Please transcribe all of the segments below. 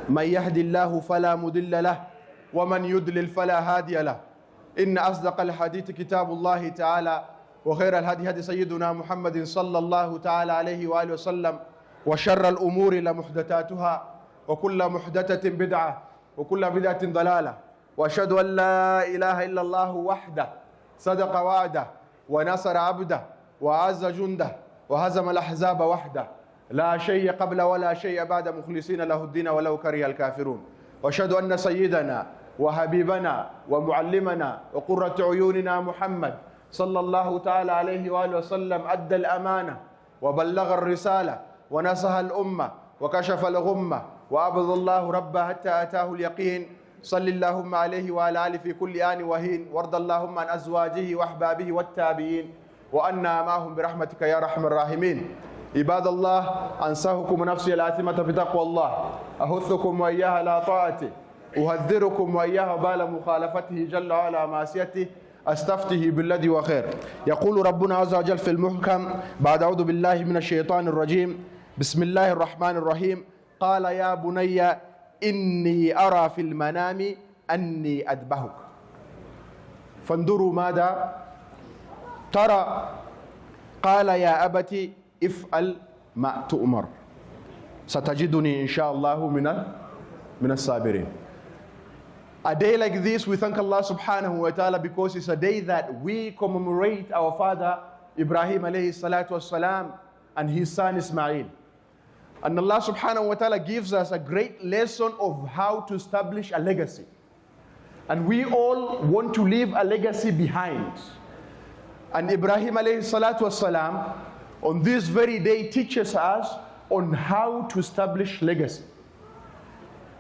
من يهد الله فلا مضل له ومن يضلل فلا هادي له. إن أصدق الحديث كتاب الله تعالى وخير الهدي هدي سيدنا محمد صلى الله تعالى عليه وآله وسلم وشر الأمور لمحدثاتها وكل محدثة بدعة وكل بدعة ضلالة. وأشهد أن لا إله إلا الله وحده صدق وعده ونصر عبده وعز جنده وهزم الأحزاب وحده لا شيء قبل ولا شيء بعد مخلصين له الدين ولو كره الكافرون. وأشهد أن سيدنا وحبيبنا ومعلمنا وقرة عيوننا محمد صلى الله تعالى عليه وآله وسلم أدى الأمانة وبلغ الرسالة ونصح الأمة وكشف الغمة وعبد الله ربه حتى أتاه اليقين. صل اللهم عليه وعلى آله في كل آن وهين، وارض اللهم عن أزواجه وأحبابه والتابعين وأنا معهم برحمتك يا أرحم الراحمين. عباد الله، أنصحكم نفسي الآثمة بتقوى الله، أحثكم وإياها على طاعته، أحذركم وإياها بال مخالفته جل وعلا معصيته، أستفتيه بالذي وخير. يقول ربنا عز وجل في المحكم بعد أعوذ بالله من الشيطان الرجيم بسم الله الرحمن الرحيم. قال يا بني إني أرى في المنام أني أذبحك فانظروا ماذا ترى. قال يا أبت افعل ما تؤمر ستجدني إن شاء الله من الصابرين. A day like this, we thank Allah subhanahu wa ta'ala because it's a day that we commemorate our father Ibrahim alayhi salatu wassalam and his son Ismail. And Allah subhanahu wa ta'ala gives us a great lesson of how to establish a legacy. And we all want to leave a legacy behind. And Ibrahim alayhi salatu wassalam on this very day teaches us on how to establish legacy.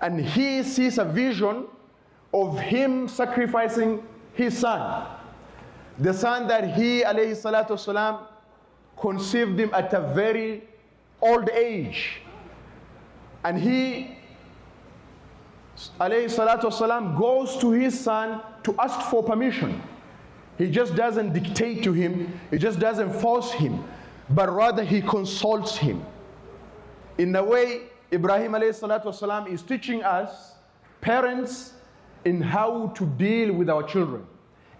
And he sees a vision of him sacrificing his son. The son that he alayhi salatu wassalam conceived him at a very old age. And he alayhi salatu wasalam goes to his son to ask for permission. He just doesn't dictate to him, he just doesn't force him, but rather he consults him. In a way, Ibrahim alayhi salatu wasalam is teaching us, parents, in how to deal with our children,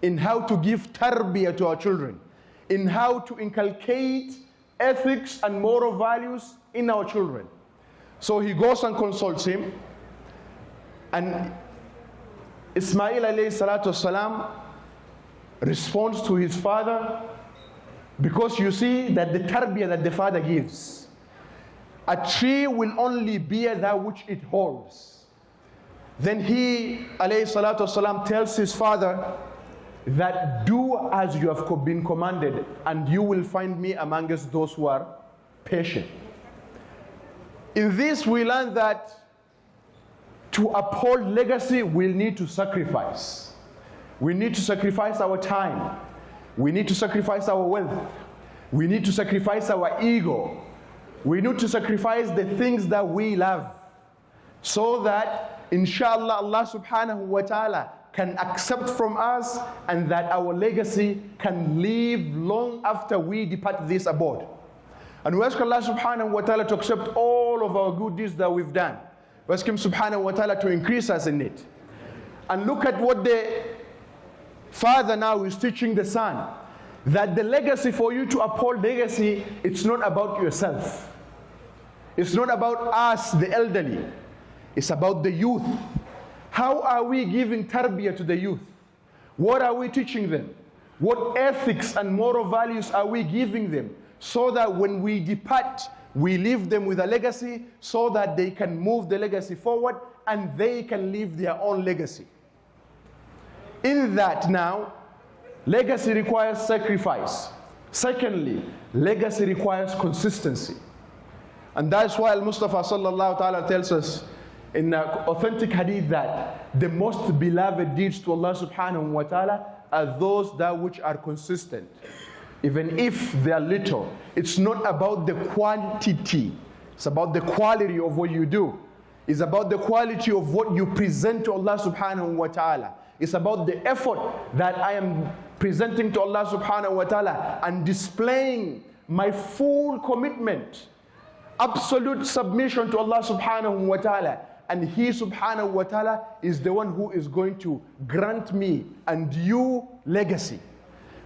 in how to give tarbiyah to our children, in how to inculcate ethics and moral values in our children. So he goes and consults him, and Ismail alayhi salatu wasalam responds to his father, because you see that the tarbiyah that the father gives, a tree will only bear that which it holds. Then he alayhi salatu wasalam tells his father that do as you have been commanded and you will find me amongst those who are patient. In this we learn that to uphold legacy we'll need to sacrifice. We need to sacrifice our time. We need to sacrifice our wealth. We need to sacrifice our ego. We need to sacrifice the things that we love, so that inshallah Allah subhanahu wa ta'ala can accept from us and that our legacy can live long after we depart this abode. And we ask Allah subhanahu wa ta'ala to accept all of our good deeds that we've done. We ask Him subhanahu wa ta'ala to increase us in it. And look at what the father now is teaching the son, that the legacy, for you to uphold legacy, it's not about yourself. It's not about us, the elderly. It's about the youth. How are we giving tarbiyah to the youth? What are we teaching them? What ethics and moral values are we giving them, so that when we depart, we leave them with a legacy, so that they can move the legacy forward and they can leave their own legacy. In that now, legacy requires sacrifice. Secondly, legacy requires consistency. And that's why Al-Mustafa sallallahu ta'ala tells us in an authentic hadith that the most beloved deeds to Allah subhanahu wa ta'ala are those that which are consistent. Even if they are little, it's not about the quantity, it's about the quality of what you do. It's about the quality of what you present to Allah subhanahu wa ta'ala. It's about the effort that I am presenting to Allah subhanahu wa ta'ala and displaying my full commitment, absolute submission to Allah subhanahu wa ta'ala, and He subhanahu wa ta'ala is the one who is going to grant me and you legacy.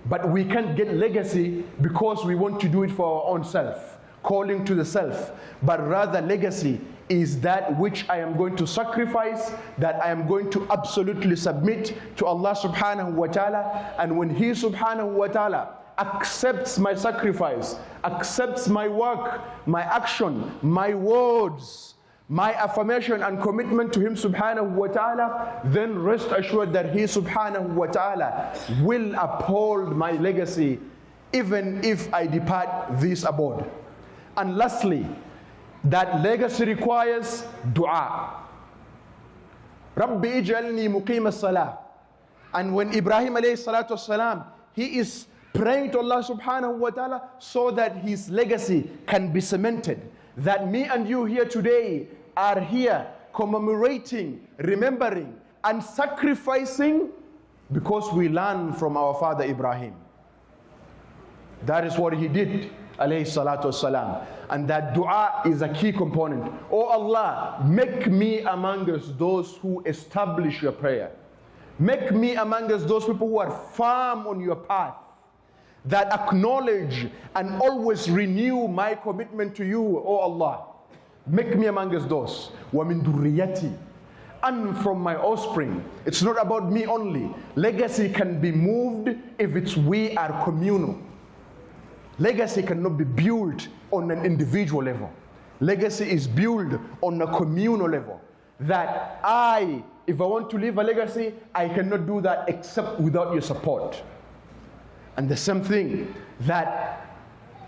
But we can't get legacy because we want to do it for our own self, calling to the self. But rather legacy is that which I am going to sacrifice, that I am going to absolutely submit to Allah subhanahu wa ta'ala. And when He subhanahu wa ta'ala accepts my sacrifice, accepts my work, my action, my words, my affirmation and commitment to Him subhanahu wa ta'ala, then rest assured that He subhanahu wa ta'ala will uphold my legacy even if I depart this abode. And lastly, that legacy requires dua. Rabbi ij'alni muqim as-salah. And when Ibrahim alayhi salatu wasalam, he is praying to Allah subhanahu wa ta'ala so that his legacy can be cemented. That me and you here today are here commemorating, remembering, and sacrificing because we learn from our father Ibrahim. That is what he did, alayhi salatu wasalam. And that dua is a key component. Oh Allah, make me among us those who establish your prayer. Make me among us those people who are firm on your path, that acknowledge and always renew my commitment to you, oh Allah. Make me among us those. وَمِن ذُرِّيَّتِي. And from my offspring. It's not about me only. Legacy can be moved if it's we are communal. Legacy cannot be built on an individual level. Legacy is built on a communal level. That if I want to leave a legacy, I cannot do that except without your support. And the same thing, that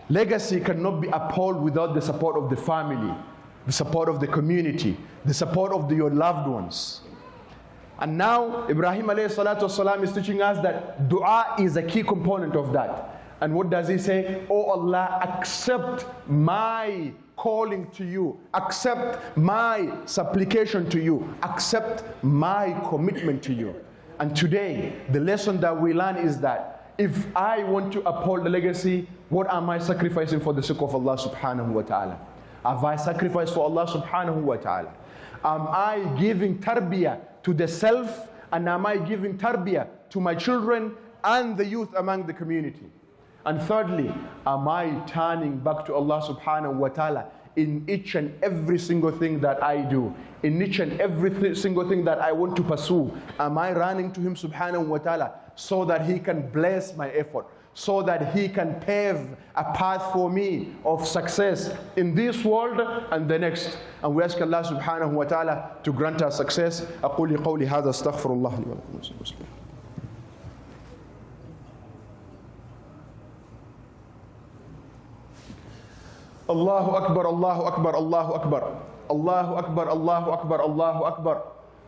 legacy cannot be upheld without the support of the family, the support of the community, the support of your loved ones. And now Ibrahim alayhi salatu wasalam is teaching us that dua is a key component of that. And what does he say? Oh Allah, accept my calling to you, accept my supplication to you, accept my commitment to you. And today, the lesson that we learn is that if I want to uphold the legacy, what am I sacrificing for the sake of Allah subhanahu wa ta'ala? Have I sacrificed for Allah subhanahu wa ta'ala? Am I giving tarbiyah to the self, and am I giving tarbiyah to my children and the youth among the community? And thirdly, am I turning back to Allah subhanahu wa ta'ala in each and every single thing that I do, in each and every single thing that I want to pursue? Am I running to Him subhanahu wa ta'ala so that He can bless my effort, so that He can pave a path for me of success in this world and the next? And we ask Allah subhanahu wa ta'ala to grant us success. أقول قولي هذا استغفر الله لي ولكم. Allahu Akbar, Allahu Akbar, Allahu Akbar, Allahu Akbar, Allahu Akbar, Allahu Akbar,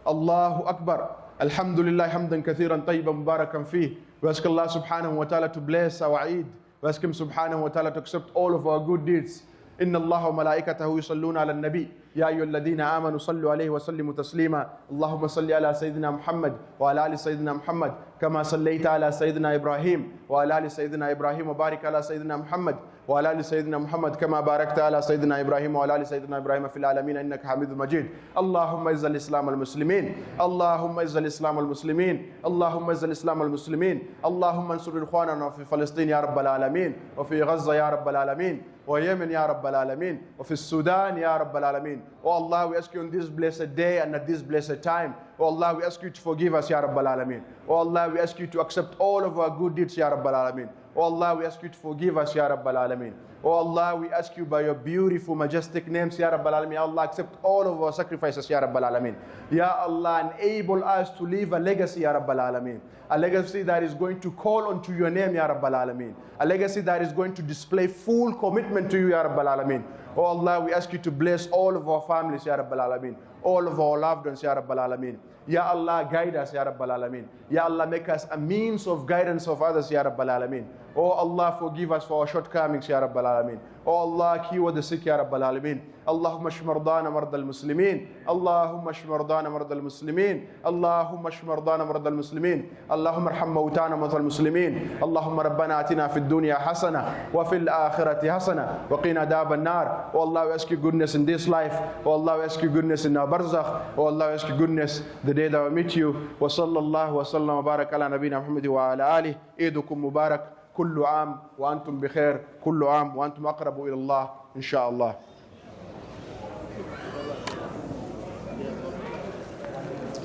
Allahu Akbar. Alhamdulillah hamdan kathiran tayyiban mubarakan fih. We ask Allah subhanahu wa ta'ala to bless our Eid. We ask Him subhanahu wa ta'ala to accept all of our good deeds. Inna Allah wa malaikatahu yusalluna ala nabi. Ya ayyuhalladhina amanu sallu alayhi wa sallimu taslima. Allahumma salli ala Sayyidina Muhammad wa ala ali Sayyidina Muhammad. Kama sallaita ala Sayyidina Ibrahim wa ala ali Sayyidina Ibrahim wa barik ala Sayyidina Muhammad وعلى آل سيدنا محمد كما باركت على سيدنا إبراهيم وعلى آل سيدنا إبراهيم في العالمين إنك حميد مجيد. اللهم اعز الإسلام والمسلمين، اللهم اعز الإسلام والمسلمين، اللهم اعز الإسلام والمسلمين، اللهم انصر إخواننا في فلسطين يا رب العالمين، وفي غزة يا رب العالمين، ويمن يا رب العالمين، وفي السودان يا رب العالمين. Oh Allah, we ask you on this blessed day and at this blessed time, oh Allah, we ask you to forgive us ya Rabbal Alameen. Oh Allah, we ask you to accept all of our good deeds ya Rabbal Alameen. Oh Allah, we ask you to forgive us ya Rabbal Alameen. Oh Allah, we ask you by your beautiful majestic names ya Rabbal Alameen. Allah, accept all of our sacrifices ya Rabbal Alameen. Ya Allah, enable us to leave a legacy ya Rabbal Alameen. A legacy that is going to call unto your name ya Rabbal Alameen. A legacy that is going to display full commitment to you ya Rabbal Alameen. Oh Allah, we ask you to bless all of our families ya Rabbal Alameen, all of our loved ones ya Rabbal Alameen. Ya Allah, guide us ya Rabbal Alameen. Ya Allah, make us a means of guidance of others ya Rabbal Alameen. Oh Allah, forgive us for our shortcomings ya Rabbal Alameen. Oh Allah, cure the sick, Ya Rabbal Alameen. اللهم اشف مرضانا مرضى المسلمين اللهم اشف مرضانا مرضى المسلمين اللهم اشف مرضانا مرضى المسلمين اللهم ارحم موتانا موتى المسلمين اللهم ربنا آتنا في الدنيا حسنة وفي الآخرة حسنة وقنا عذاب النار. Oh Allah, we ask you goodness in this life. Oh Allah, we ask you goodness in our barzakh. Oh Allah, we ask you goodness the day that we meet you. وصلى الله وسلم وبارك على نبينا محمد وعلى آله. عيدكم مبارك. كل عام وأنتم بخير. كل عام وأنتم أقرب إلى الله إن شاء الله.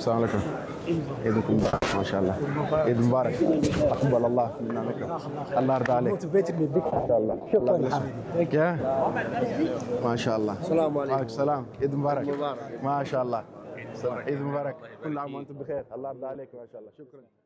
السلام عليكم. عيدكم مبارك ما شاء الله. عيد مبارك. تقبل الله منا منكم. الله يرضى عليك. ما شاء الله. شكرا. ما شاء الله. السلام عليكم. السلام. عيد مبارك. ما شاء الله. عيد مبارك. كل عام وانتم بخير. الله يرضى عليك ما شاء الله. شكرا.